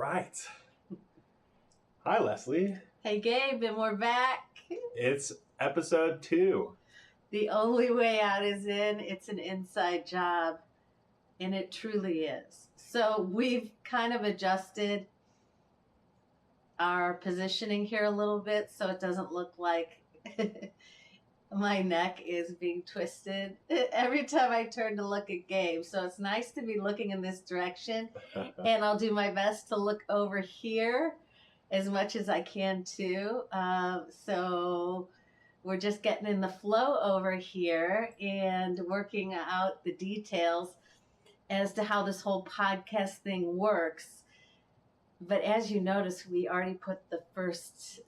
right. Hi, Leslie. Hey, Gabe, and we're back. It's episode 2. The only way out is in. It's an inside job, and it truly is. So we've kind of adjusted our positioning here a little bit so it doesn't look like my neck is being twisted every time I turn to look at Gabe. So it's nice to be looking in this direction, and I'll do my best to look over here as much as I can too. So we're just getting in the flow over here and working out the details as to how this whole podcast thing works. But as you notice, we already put the first,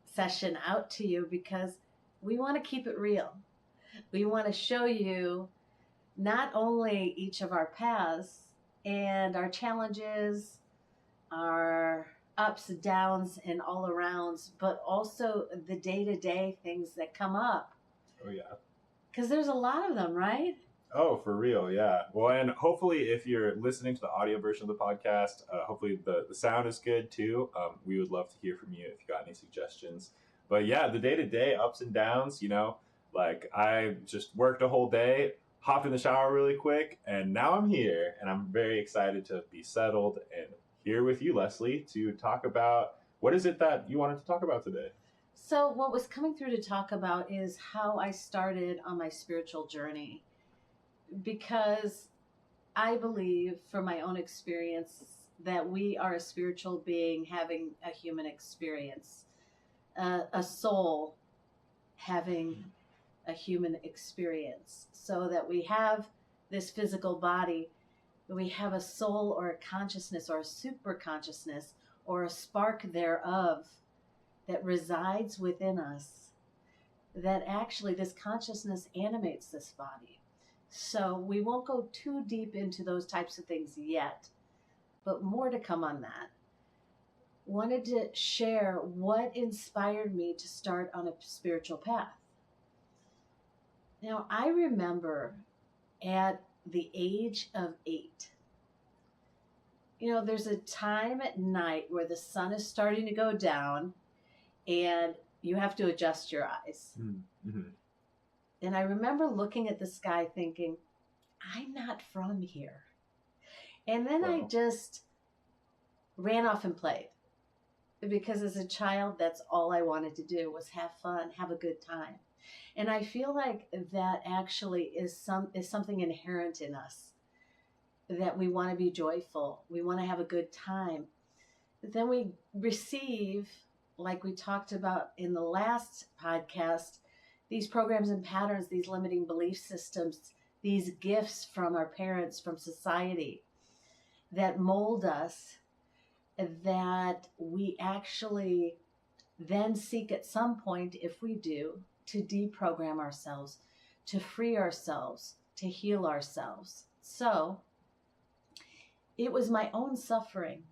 session out to you because we want to keep it real. We want to show you not only each of our paths and our challenges, our ups and downs and all arounds, but also the day-to-day things that come up. Oh, yeah. Because there's a lot of them, right? Oh, for real, yeah. Well, and hopefully if you're listening to the audio version of the podcast, hopefully the sound is good too. We would love to hear from you if you got any suggestions. But yeah, the day-to-day ups and downs, like I just worked a whole day, hopped in the shower really quick, and now I'm here. And I'm very excited to be settled and here with you, Leslie, to talk about what is it that you wanted to talk about today? So what was coming through to talk about is how I started on my spiritual journey. Because I believe from my own experience that we are a spiritual being having a human experience, a soul having a human experience, so that we have this physical body, we have a soul or a consciousness or a super consciousness or a spark thereof that resides within us, that actually this consciousness animates this body. So we won't go too deep into those types of things yet, but more to come on that. Wanted to share what inspired me to start on a spiritual path. Now, I remember at the age of 8, there's a time at night where the sun is starting to go down and you have to adjust your eyes. Mm-hmm. And I remember looking at the sky thinking, I'm not from here. And then I just ran off and played. Because as a child, that's all I wanted to do was have fun, have a good time. And I feel like that actually is something inherent in us, that we want to be joyful. We want to have a good time. But then we receive, like we talked about in the last podcast, these programs and patterns, these limiting belief systems, these gifts from our parents, from society that mold us, that we actually then seek at some point, if we do, to deprogram ourselves, to free ourselves, to heal ourselves. So it was my own suffering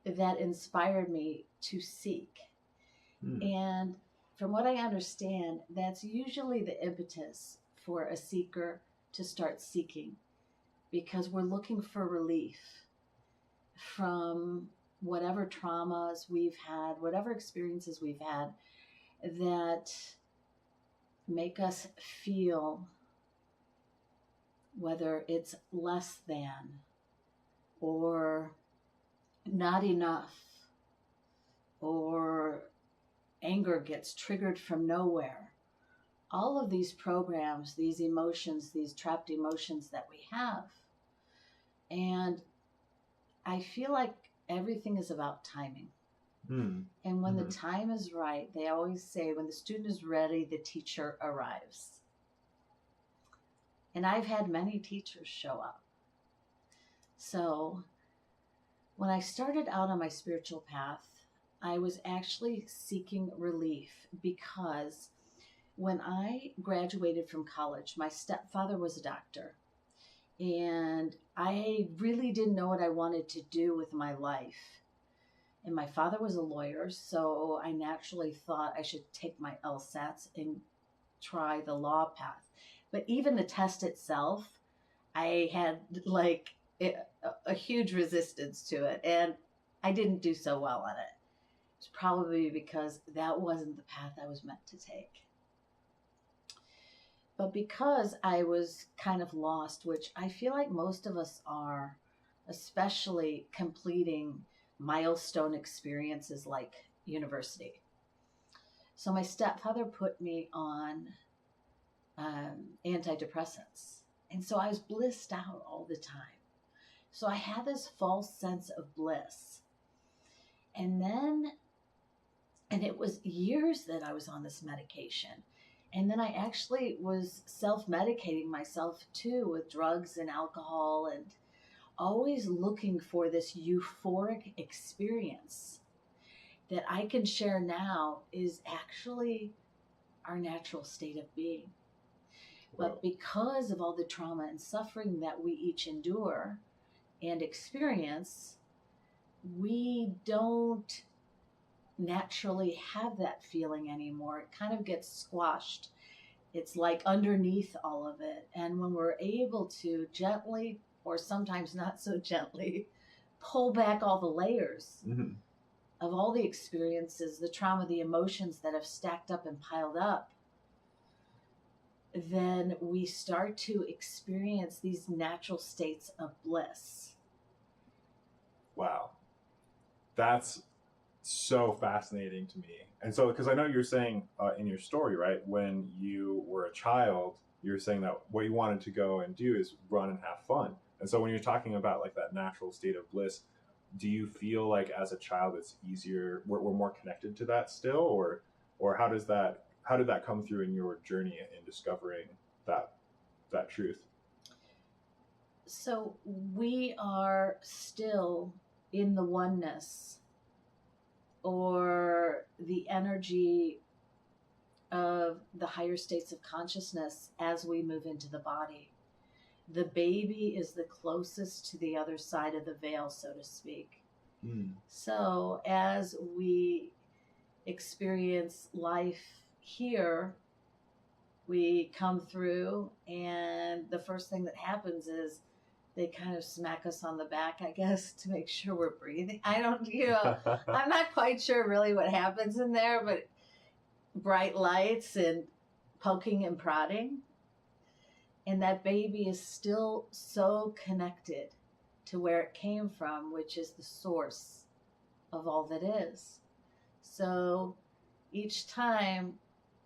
that inspired me to seek. And from what I understand, that's usually the impetus for a seeker to start seeking, because we're looking for relief from whatever traumas we've had, whatever experiences we've had that make us feel whether it's less than or not enough, or anger gets triggered from nowhere. All of these programs, these emotions, these trapped emotions that we have. And I feel like everything is about timing. And when the time is right, they always say, when the student is ready, the teacher arrives. And I've had many teachers show up. So when I started out on my spiritual path, I was actually seeking relief, because when I graduated from college, my stepfather was a doctor. And I really didn't know what I wanted to do with my life. And my father was a lawyer, so I naturally thought I should take my LSATs and try the law path. But even the test itself, I had a huge resistance to it, and I didn't do so well on it. It's probably because that wasn't the path I was meant to take. But because I was kind of lost, which I feel like most of us are, especially completing milestone experiences like university. So my stepfather put me on antidepressants. And so I was blissed out all the time. So I had this false sense of bliss. And it was years that I was on this medication. And then I actually was self-medicating myself too with drugs and alcohol, and always looking for this euphoric experience that I can share now is actually our natural state of being. But because of all the trauma and suffering that we each endure and experience, we don't naturally have that feeling anymore. It kind of gets squashed. It's like underneath all of it. And when we're able to gently, or sometimes not so gently, pull back all the layers of all the experiences, the trauma, the emotions that have stacked up and piled up, then we start to experience these natural states of bliss. Wow. That's so fascinating to me. And so, because I know you're saying in your story, right, when you were a child, you're saying that what you wanted to go and do is run and have fun. And so when you're talking about like that natural state of bliss, do you feel like as a child it's easier, we're more connected to that still, or how did that come through in your journey in discovering that truth? So we are still in the oneness, or the energy of the higher states of consciousness as we move into the body. The baby is the closest to the other side of the veil, so to speak. So as we experience life here, we come through, and the first thing that happens is they kind of smack us on the back, I guess, to make sure we're breathing. I'm not quite sure really what happens in there, but bright lights and poking and prodding. And that baby is still so connected to where it came from, which is the source of all that is. So each time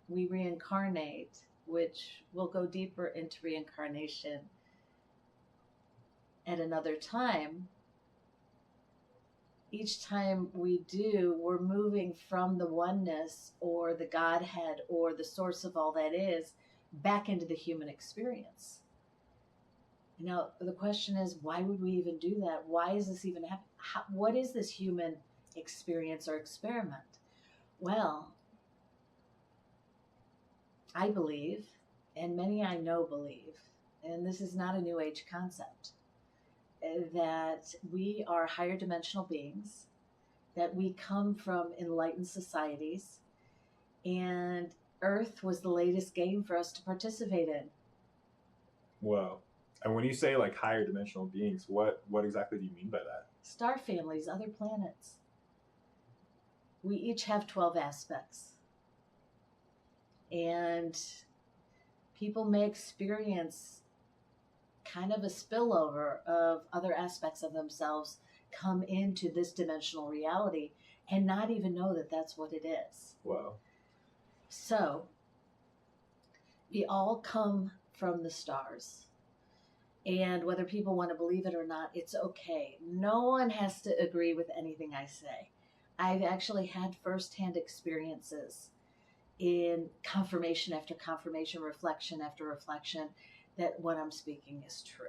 we reincarnate, which we'll go deeper into reincarnation at another time, each time we do, we're moving from the oneness or the Godhead or the source of all that is back into the human experience. Now, the question is, why would we even do that? Why is this even happening? What is this human experience or experiment? Well, I believe, and many I know believe, and this is not a New Age concept, that we are higher dimensional beings, that we come from enlightened societies, and Earth was the latest game for us to participate in. Wow. And when you say like higher dimensional beings, what exactly do you mean by that? Star families, other planets. We each have 12 aspects. And people may experience kind of a spillover of other aspects of themselves come into this dimensional reality and not even know that that's what it is. Wow. So, we all come from the stars. And whether people want to believe it or not, it's okay. No one has to agree with anything I say. I've actually had firsthand experiences in confirmation after confirmation, reflection after reflection, that what I'm speaking is true.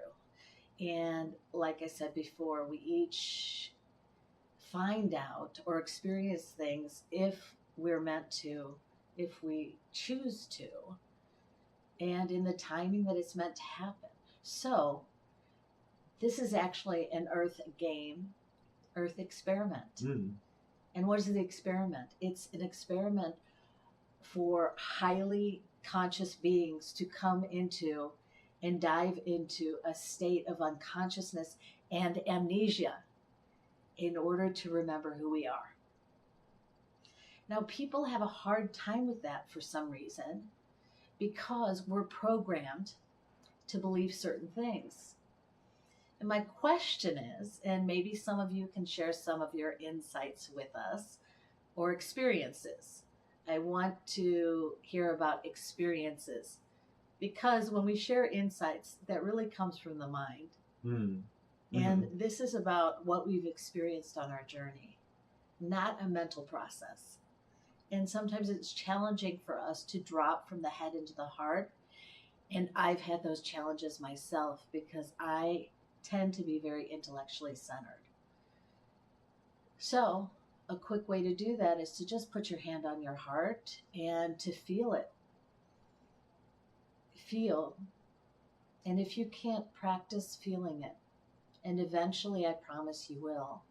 And like I said before, we each find out or experience things if we're meant to, if we choose to, and in the timing that it's meant to happen. So this is actually an Earth game, Earth experiment. And what is the experiment? It's an experiment for highly conscious beings to come into and dive into a state of unconsciousness and amnesia in order to remember who we are. Now, people have a hard time with that for some reason because we're programmed to believe certain things. And my question is, and maybe some of you can share some of your insights with us or experiences. I want to hear about experiences because when we share insights, that really comes from the mind. Mm-hmm. And this is about what we've experienced on our journey, not a mental process. And sometimes it's challenging for us to drop from the head into the heart. And I've had those challenges myself because I tend to be very intellectually centered. So a quick way to do that is to just put your hand on your heart and to feel it. Feel. And if you can't, practice feeling it. And eventually, I promise you will.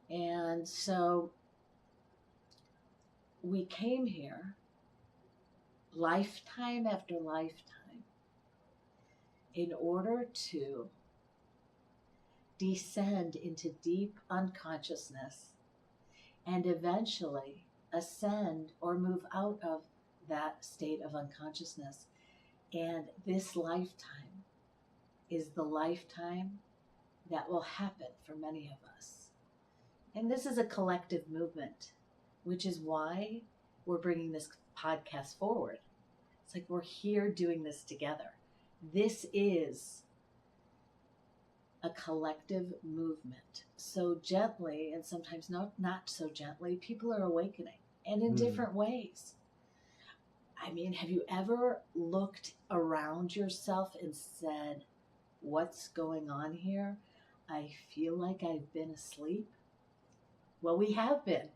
And so we came here lifetime after lifetime in order to descend into deep unconsciousness and eventually ascend or move out of that state of unconsciousness. And this lifetime is the lifetime that will happen for many of us. And this is a collective movement, which is why we're bringing this podcast forward. It's like we're here doing this together. This is a collective movement. So gently, and sometimes not so gently, people are awakening, and in different ways. I mean, have you ever looked around yourself and said, what's going on here? I feel like I've been asleep. Well, we have been.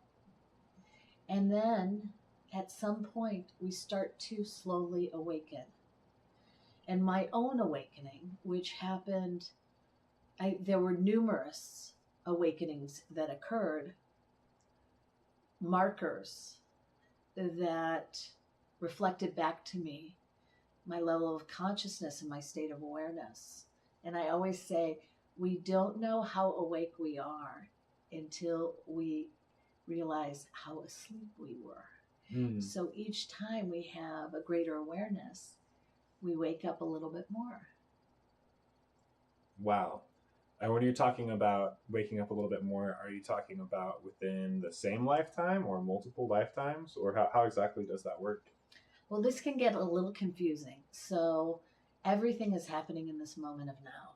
And then at some point, we start to slowly awaken. And my own awakening, which happened, there were numerous awakenings that occurred, markers that reflected back to me my level of consciousness and my state of awareness. And I always say, we don't know how awake we are until we realize how asleep we were. So each time we have a greater awareness, we wake up a little bit more. Wow. And when you're talking about waking up a little bit more, are you talking about within the same lifetime or multiple lifetimes? Or how exactly does that work? Well, this can get a little confusing. So everything is happening in this moment of now.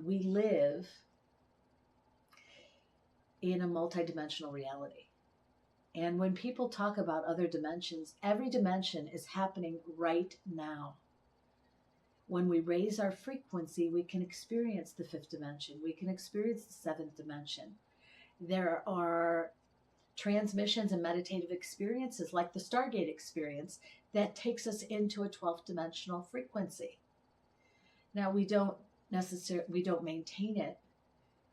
We live in a multidimensional reality. And when people talk about other dimensions, every dimension is happening right now. When we raise our frequency, we can experience the fifth dimension. We can experience the seventh dimension. There are transmissions and meditative experiences like the Stargate experience that takes us into a 12th dimensional frequency. Now, we don't maintain it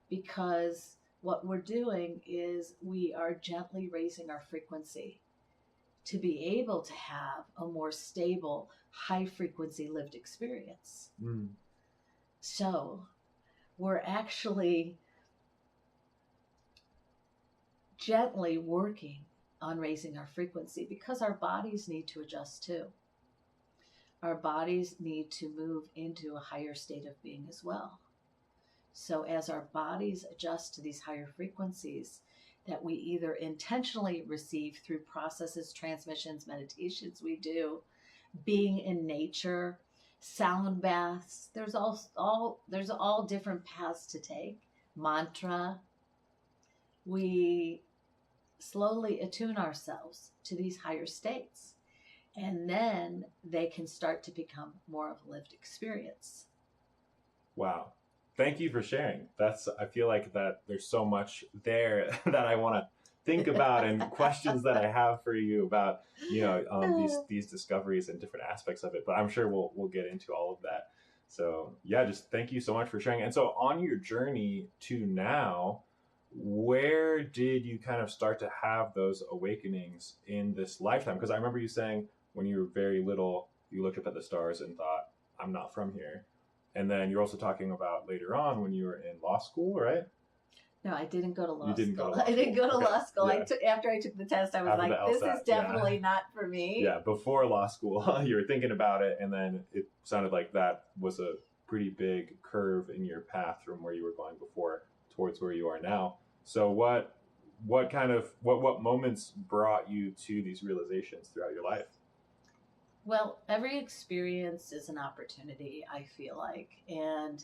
because what we're doing is we are gently raising our frequency to be able to have a more stable, high frequency lived experience. So we're actually gently working on raising our frequency because our bodies need to adjust too. Our bodies need to move into a higher state of being as well. So as our bodies adjust to these higher frequencies that we either intentionally receive through processes, transmissions, meditations we do, being in nature, sound baths, there's all different paths to take, mantra, we slowly attune ourselves to these higher states. And then they can start to become more of a lived experience. Wow. Thank you for sharing. I feel like that there's so much there that I want to think about and questions that I have for you about, these discoveries and different aspects of it. But I'm sure we'll get into all of that. So yeah, just thank you so much for sharing. And so on your journey to now, where did you kind of start to have those awakenings in this lifetime? Because I remember you saying when you were very little, you looked up at the stars and thought, I'm not from here. And then you're also talking about later on when you were in law school, right? No, I didn't go to law You didn't school. go to law I didn't go to school. law school. Yeah. After I took the test, I was After like, the this LSAT, is definitely not for me. Yeah, before law school, you were thinking about it, and then it sounded like that was a pretty big curve in your path from where you were going before towards where you are now. So what moments brought you to these realizations throughout your life? Well, every experience is an opportunity, I feel like. And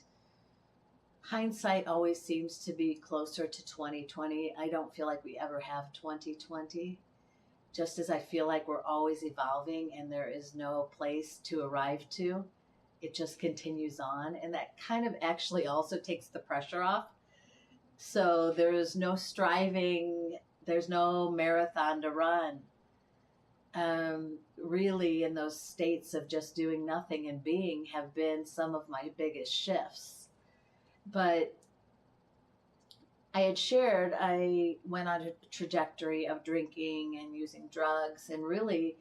hindsight always seems to be closer to 2020. I don't feel like we ever have 2020. Just as I feel like we're always evolving and there is no place to arrive to, it just continues on. And that kind of actually also takes the pressure off. So there's no striving, there's no marathon to run. Really, in those states of just doing nothing and being have been some of my biggest shifts. But I had shared, I went on a trajectory of drinking and using drugs and really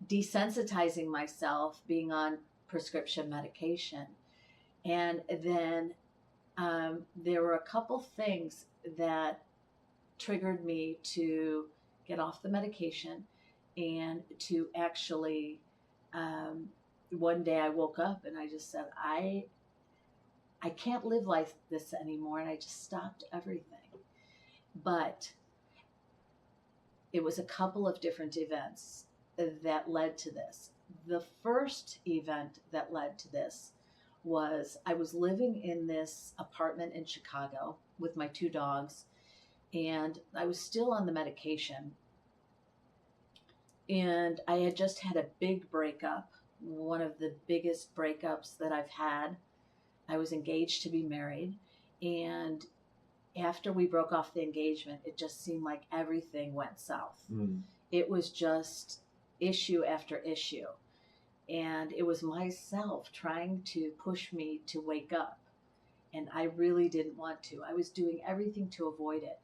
desensitizing myself, being on prescription medication. And then there were a couple things that triggered me to get off the medication and to actually, one day I woke up and I just said, I can't live like this anymore. And I just stopped everything. But it was a couple of different events that led to this. The first event that led to this was I was living in this apartment in Chicago with my 2 dogs, and I was still on the medication. And I had just had a big breakup, one of the biggest breakups that I've had. I was engaged to be married, and after we broke off the engagement, it just seemed like everything went south. It was just issue after issue. And it was myself trying to push me to wake up. And I really didn't want to. I was doing everything to avoid it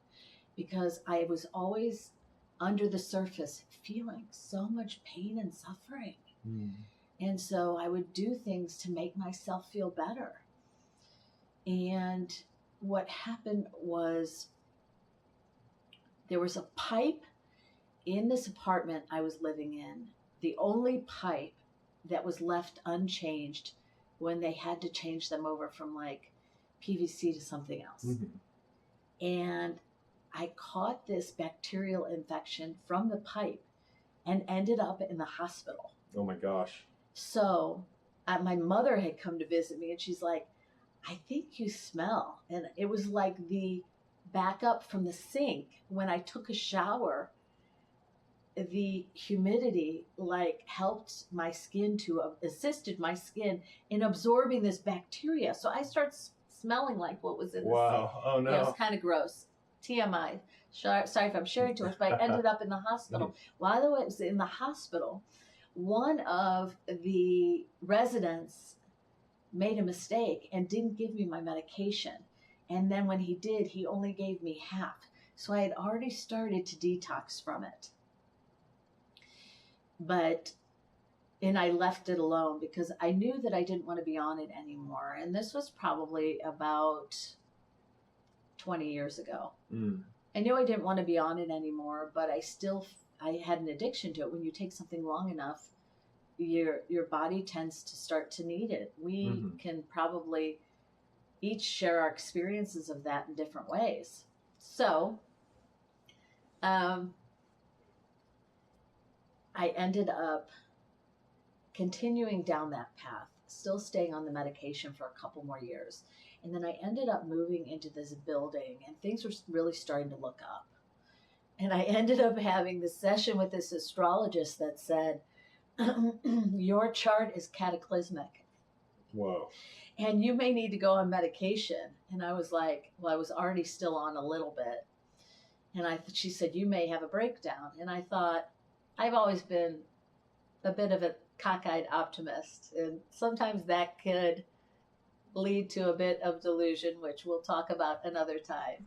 because I was always under the surface feeling so much pain and suffering. And so I would do things to make myself feel better. And what happened was there was a pipe in this apartment I was living in, the only pipe that was left unchanged when they had to change them over from like PVC to something else. And I caught this bacterial infection from the pipe and ended up in the hospital. Oh my gosh. So my mother had come to visit me and she's like, I think you smell. And it was like the backup from the sink when I took a shower. The humidity like helped my skin assisted my skin in absorbing this bacteria. So I started smelling like what was in the sink. Oh no. It was kind of gross. TMI. Sorry if I'm sharing too much, but I ended up in the hospital. While I was in the hospital, one of the residents made a mistake and didn't give me my medication. And then when he did, he only gave me half. So I had already started to detox from it. And I left it alone because I knew that I didn't want to be on it anymore. And this was probably about 20 years ago. I knew I didn't want to be on it anymore, but I had an addiction to it. When you take something long enough, your body tends to start to need it. We can probably each share our experiences of that in different ways. So, I ended up continuing down that path, still staying on the medication for a couple more years. And then I ended up moving into this building and things were really starting to look up. And I ended up having this session with this astrologist that said, your chart is cataclysmic. Whoa. And you may need to go on medication. And I was like, well, I was already still on a little bit. And she said, you may have a breakdown. And I thought, I've always been a bit of a cockeyed optimist. And sometimes that could lead to a bit of delusion, which we'll talk about another time.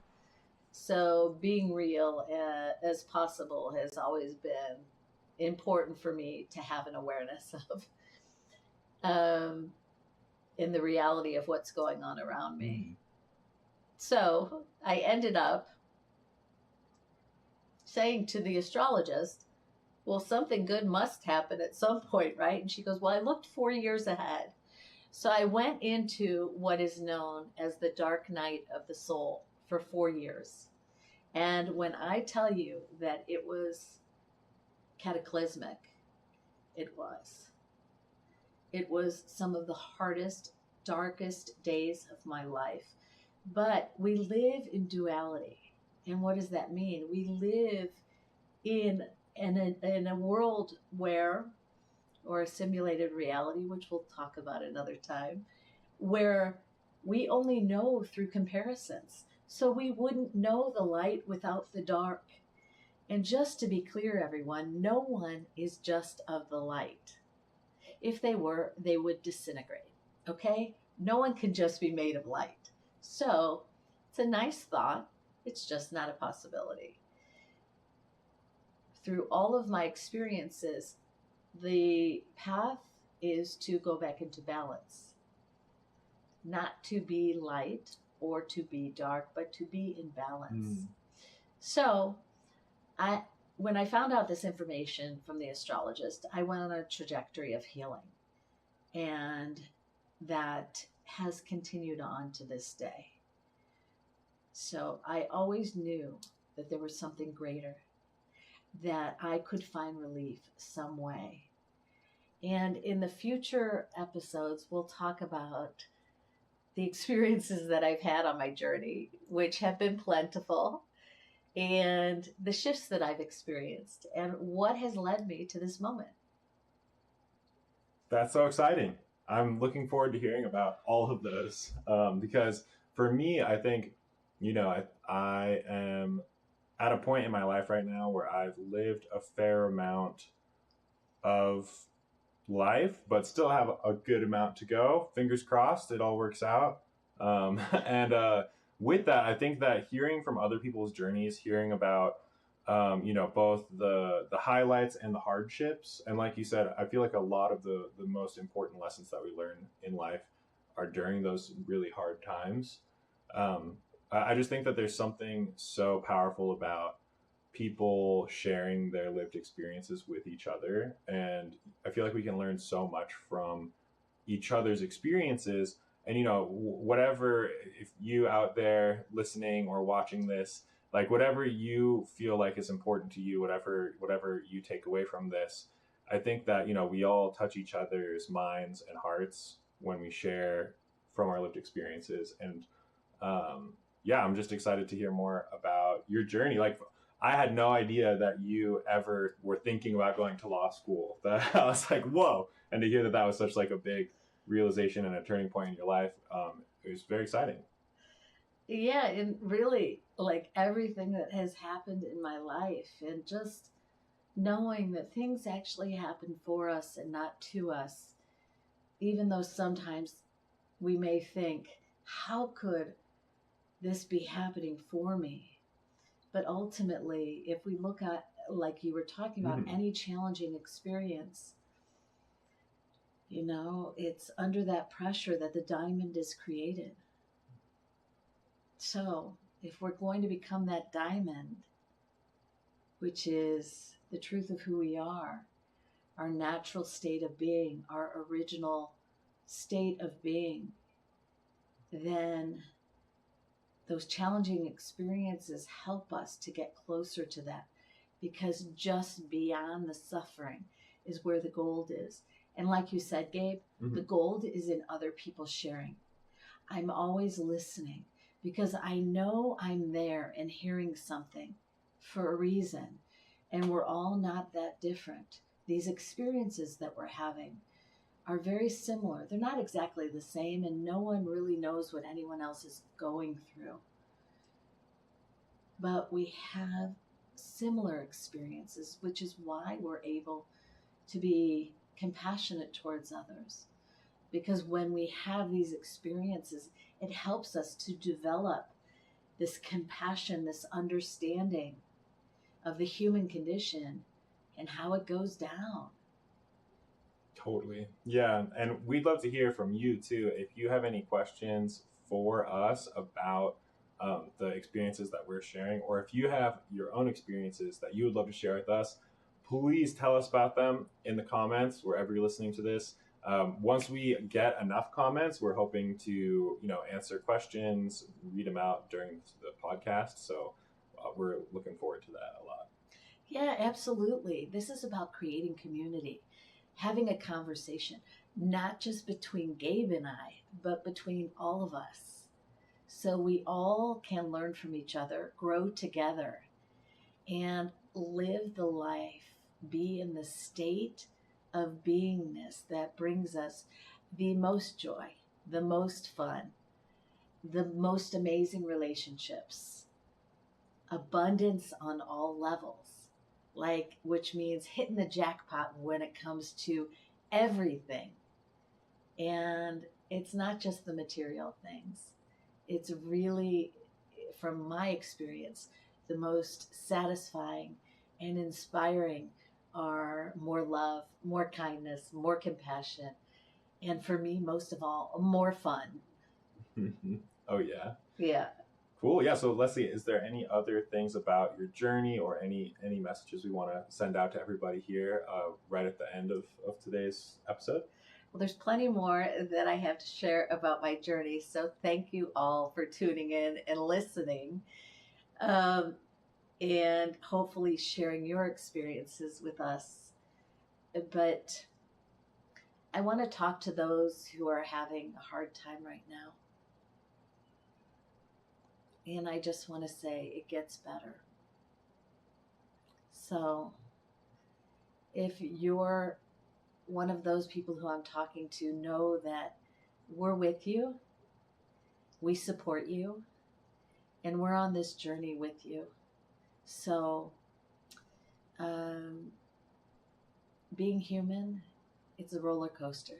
So being real as possible has always been important for me to have an awareness of. um, in the reality of what's going on around me. Mm. So I ended up saying to the astrologist, well, something good must happen at some point, right? And she goes, well, I looked 4 years ahead. So I went into what is known as the dark night of the soul for 4 years. And when I tell you that it was cataclysmic, it was. It was some of the hardest, darkest days of my life. But we live in duality. And what does that mean? We live in a world where, or a simulated reality, which we'll talk about another time, where we only know through comparisons. So we wouldn't know the light without the dark. And just to be clear, everyone, no one is just of the light. If they were, they would disintegrate. Okay? No one can just be made of light. So it's a nice thought. It's just not a possibility. Through all of my experiences, the path is to go back into balance. Not to be light or to be dark, but to be in balance. So when I found out this information from the astrologist, I went on a trajectory of healing. And that has continued on to this day. So I always knew that there was something greater, that I could find relief some way. And in the future episodes, we'll talk about the experiences that I've had on my journey, which have been plentiful, and the shifts that I've experienced, and what has led me to this moment. That's so exciting. I'm looking forward to hearing about all of those because for me, I think, I am at a point in my life right now where I've lived a fair amount of life, but still have a good amount to go. Fingers crossed, it all works out. And with that, I think that hearing from other people's journeys, hearing about both the highlights and the hardships. And like you said, I feel like a lot of the most important lessons that we learn in life are during those really hard times. I just think that there's something so powerful about people sharing their lived experiences with each other. And I feel like we can learn so much from each other's experiences. And, whatever, if you out there listening or watching this, like whatever you feel like is important to you, whatever you take away from this, I think that, we all touch each other's minds and hearts when we share from our lived experiences. And I'm just excited to hear more about your journey. Like, I had no idea that you ever were thinking about going to law school. That I was like, whoa. And to hear that was such like a big realization and a turning point in your life, it was very exciting. Yeah, and really, like everything that has happened in my life, and just knowing that things actually happen for us and not to us, even though sometimes we may think, how could this be happening for me? But ultimately, if we look at, like you were talking about, any challenging experience, it's under that pressure that the diamond is created. So if we're going to become that diamond, which is the truth of who we are, our natural state of being, our original state of being, then those challenging experiences help us to get closer to that, because just beyond the suffering is where the gold is. And like you said, Gabe, the gold is in other people sharing. I'm always listening because I know I'm there and hearing something for a reason. And we're all not that different. These experiences that we're having are very similar. They're not exactly the same, and no one really knows what anyone else is going through. But we have similar experiences, which is why we're able to be compassionate towards others. Because when we have these experiences, it helps us to develop this compassion, this understanding of the human condition and how it goes down. Totally. Yeah. And we'd love to hear from you too. If you have any questions for us about the experiences that we're sharing, or if you have your own experiences that you would love to share with us, please tell us about them in the comments wherever you're listening to this. Once we get enough comments, we're hoping to, answer questions, read them out during the podcast. So we're looking forward to that a lot. Yeah, absolutely. This is about creating community, having a conversation, not just between Gabe and I, but between all of us. So we all can learn from each other, grow together, and live the life, be in the state of beingness that brings us the most joy, the most fun, the most amazing relationships, abundance on all levels, like, which means hitting the jackpot when it comes to everything. And it's not just the material things. It's really, from my experience, the most satisfying and inspiring are more love, more kindness, more compassion, and for me, most of all, more fun. Oh, yeah. Yeah. Cool. Yeah. So Leslie, is there any other things about your journey or any messages we want to send out to everybody here right at the end of today's episode? Well, there's plenty more that I have to share about my journey. So thank you all for tuning in and listening. And hopefully sharing your experiences with us. But I want to talk to those who are having a hard time right now. And I just want to say it gets better. So if you're one of those people who I'm talking to, know that we're with you, we support you, and we're on this journey with you. So being human, it's a roller coaster.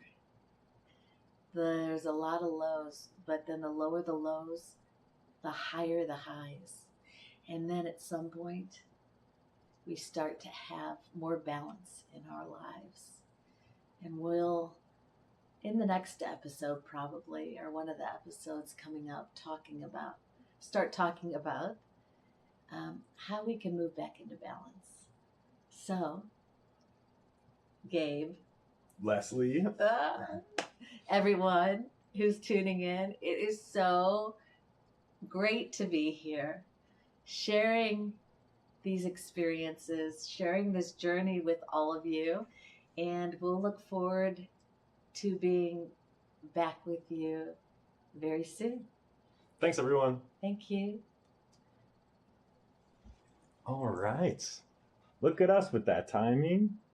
There's a lot of lows, but then the lower the lows, the higher the highs. And then at some point, we start to have more balance in our lives. And we'll, in the next episode probably, or one of the episodes coming up, start talking about how we can move back into balance. So, Gabe, Leslie, everyone who's tuning in, it is so great to be here, sharing these experiences, sharing this journey with all of you, and we'll look forward to being back with you very soon. Thanks, everyone. Thank you. All right. Look at us with that timing.